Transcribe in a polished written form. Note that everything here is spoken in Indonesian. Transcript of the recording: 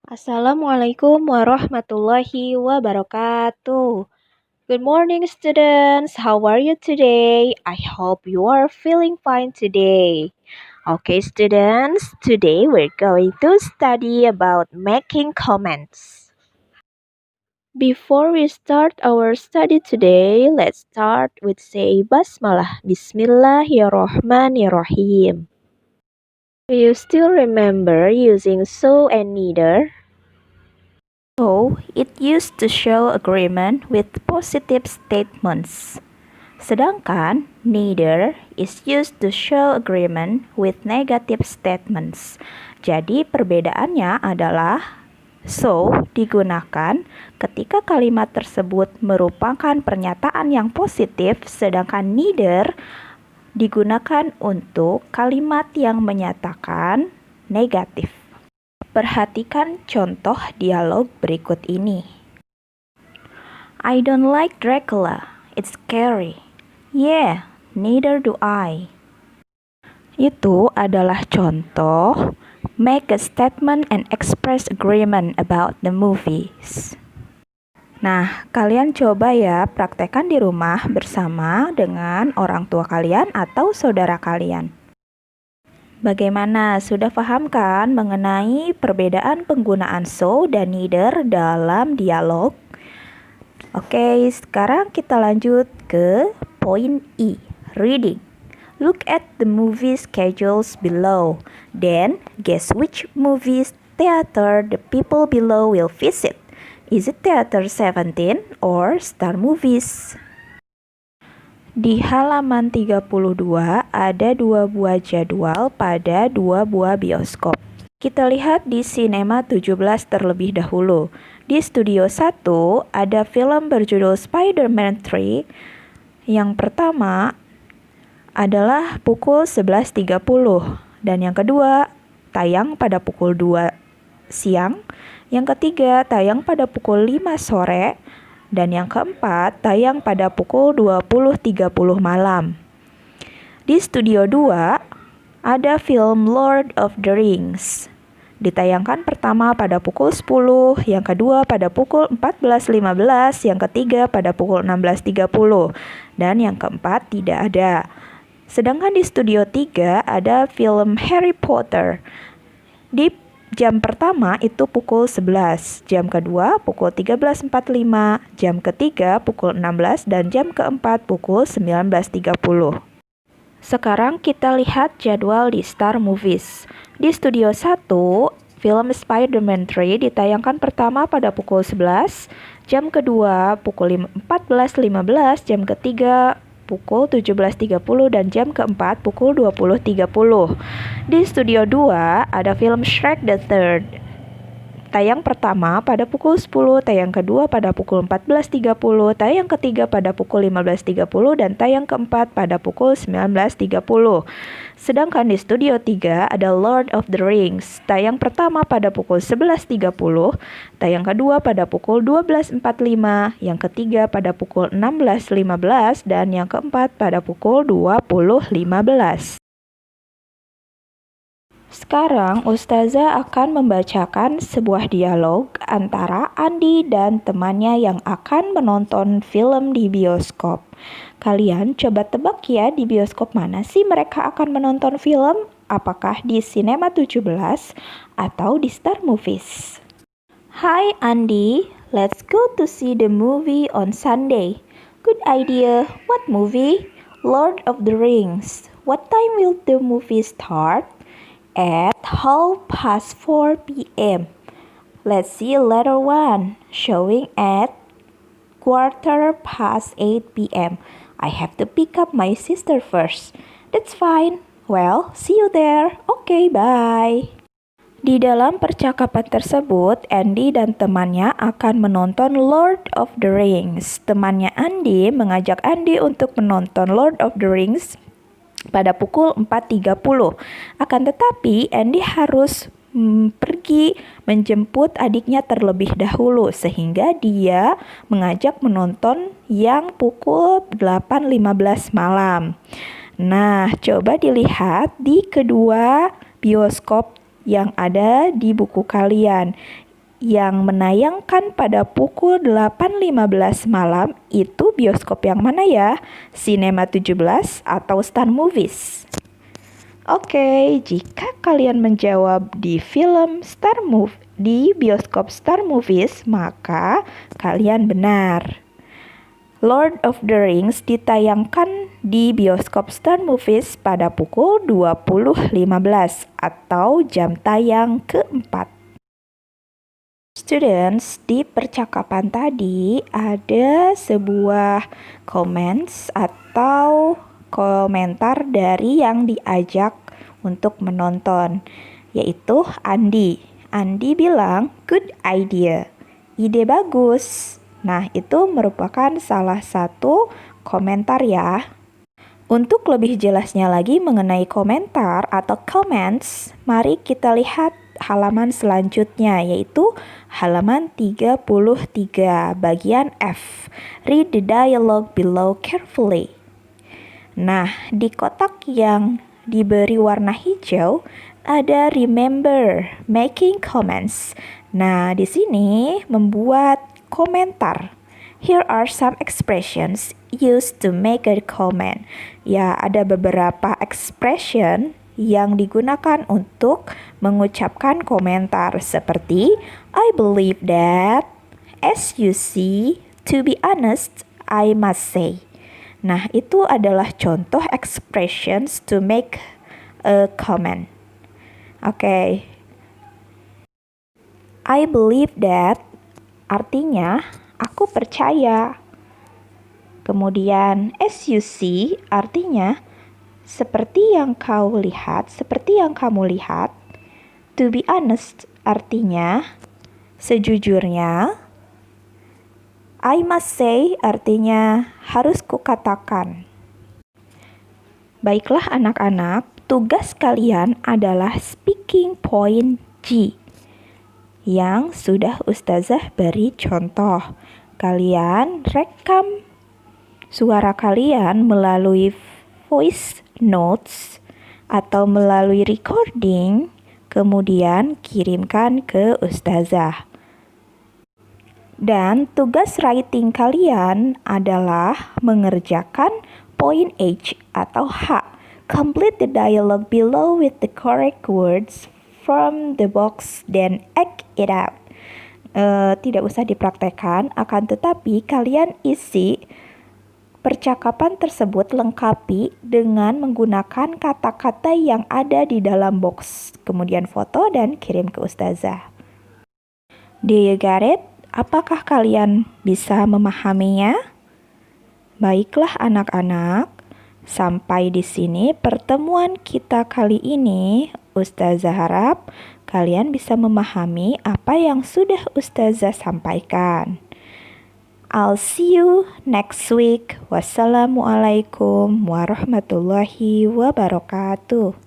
Assalamualaikum warahmatullahi wabarakatuh. Good morning, students. How are you today? I hope you are feeling fine today. Okay, students, today we're going to study about making comments. Before we start our study today, let's start with say basmalah. Bismillahirrahmanirrahim. Do you still remember using so and neither? So, it used to show agreement with positive statements. Sedangkan neither is used to show agreement with negative statements. Jadi perbedaannya adalah so digunakan ketika kalimat tersebut merupakan pernyataan yang positif, sedangkan neither digunakan untuk kalimat yang menyatakan negatif. Perhatikan contoh dialog berikut ini. I don't like Dracula. It's scary. Yeah, neither do I. Itu adalah contoh make a statement and express agreement about the movies. Nah, kalian coba ya praktekkan di rumah bersama dengan orang tua kalian atau saudara kalian. Bagaimana? Sudah paham kan mengenai perbedaan penggunaan so dan neither dalam dialog? Oke, sekarang kita lanjut ke poin E, reading. Look at the movie schedules below. Then, guess which movies theater the people below will visit. Is it Theater 17 or Star Movies? Di halaman 32 ada 2 buah jadwal pada 2 buah bioskop. Kita lihat di Cinema 17 terlebih dahulu. Di Studio 1 ada film berjudul Spider-Man 3. Yang pertama adalah pukul 11.30 dan yang kedua tayang pada pukul 2 siang. Yang ketiga tayang pada pukul 5 sore. Dan yang keempat, tayang pada pukul 20.30 malam. Di Studio 2, ada film Lord of the Rings. Ditayangkan pertama pada pukul 10, yang kedua pada pukul 14.15, yang ketiga pada pukul 16.30, dan yang keempat tidak ada. Sedangkan di Studio 3, ada film Harry Potter. Di jam pertama itu pukul 11, jam kedua pukul 13.45, jam ketiga pukul 16, dan jam keempat pukul 19.30. Sekarang kita lihat jadwal di Star Movies. Di Studio 1, film Spider-Man 3 ditayangkan pertama pada pukul 11, jam kedua pukul 14.15, jam ketiga pukul 17.30 dan jam keempat pukul 20.30. Di Studio 2 ada film Shrek the Third. Tayang pertama pada pukul 10, tayang kedua pada pukul 14.30, tayang ketiga pada pukul 15.30 dan tayang keempat pada pukul 19.30. Sedangkan di Studio 3 ada Lord of the Rings. Tayang pertama pada pukul 11.30, tayang kedua pada pukul 12.45, yang ketiga pada pukul 16.15 dan yang keempat pada pukul 20.15. Sekarang Ustazah akan membacakan sebuah dialog antara Andi dan temannya yang akan menonton film di bioskop. Kalian coba tebak ya di bioskop mana sih mereka akan menonton film? Apakah di Cinema 17 atau di Star Movies? Hi Andi, let's go to see the movie on Sunday. Good idea. What movie? Lord of the Rings. What time will the movie start? At 4:30 p.m. Let's see letter 1, showing at 8:15 p.m. I have to pick up my sister first. That's fine. Well, see you there. Okay, bye. Di dalam percakapan tersebut, Andy dan temannya akan menonton Lord of the Rings. Temannya Andy mengajak Andy untuk menonton Lord of the Rings pada pukul 4.30. Akan tetapi Andy harus pergi menjemput adiknya terlebih dahulu sehingga dia mengajak menonton yang pukul 8.15 malam. Nah, coba dilihat di kedua bioskop yang ada di buku kalian. yang menayangkan pada pukul 8.15 malam itu bioskop yang mana ya? Cinema 17 atau Star Movies? Oke, jika kalian menjawab di di bioskop Star Movies, maka kalian benar. Lord of the Rings ditayangkan di bioskop Star Movies pada pukul 20.15 atau jam tayang keempat. Students, di percakapan tadi ada sebuah comments atau komentar dari yang diajak untuk menonton, yaitu Andi. Andi bilang, good idea, ide bagus. Nah, itu merupakan salah satu komentar ya. Untuk lebih jelasnya lagi mengenai komentar atau comments, mari kita lihat halaman selanjutnya, yaitu halaman 33 bagian F. Read the dialogue below carefully. Nah, di kotak yang diberi warna hijau ada remember making comments. Nah, di sini membuat komentar. Here are some expressions used to make a comment. Ya, ada beberapa expression yang digunakan untuk mengucapkan komentar seperti I believe that, as you see, to be honest, I must say. Nah, itu adalah contoh expressions to make a comment. Oke. I believe that artinya aku percaya. Kemudian as you see artinya seperti yang kau lihat, seperti yang kamu lihat. To be honest artinya sejujurnya. I must say artinya harus kukatakan. Baiklah anak-anak, tugas kalian adalah speaking point G yang sudah Ustazah beri contoh. Kalian rekam suara kalian melalui voice notes atau melalui recording, kemudian kirimkan ke Ustazah. Dan tugas writing kalian adalah mengerjakan point H atau H. Complete the dialogue below with the correct words from the box, then act it out. Tidak usah dipraktekkan, akan tetapi kalian isi percakapan tersebut lengkapi dengan menggunakan kata-kata yang ada di dalam box, kemudian foto dan kirim ke Ustazah. Do you get it? Apakah kalian bisa memahaminya? Baiklah anak-anak, sampai di sini pertemuan kita kali ini. Ustazah harap kalian bisa memahami apa yang sudah Ustazah sampaikan. I'll see you next week. Wassalamualaikum warahmatullahi wabarakatuh.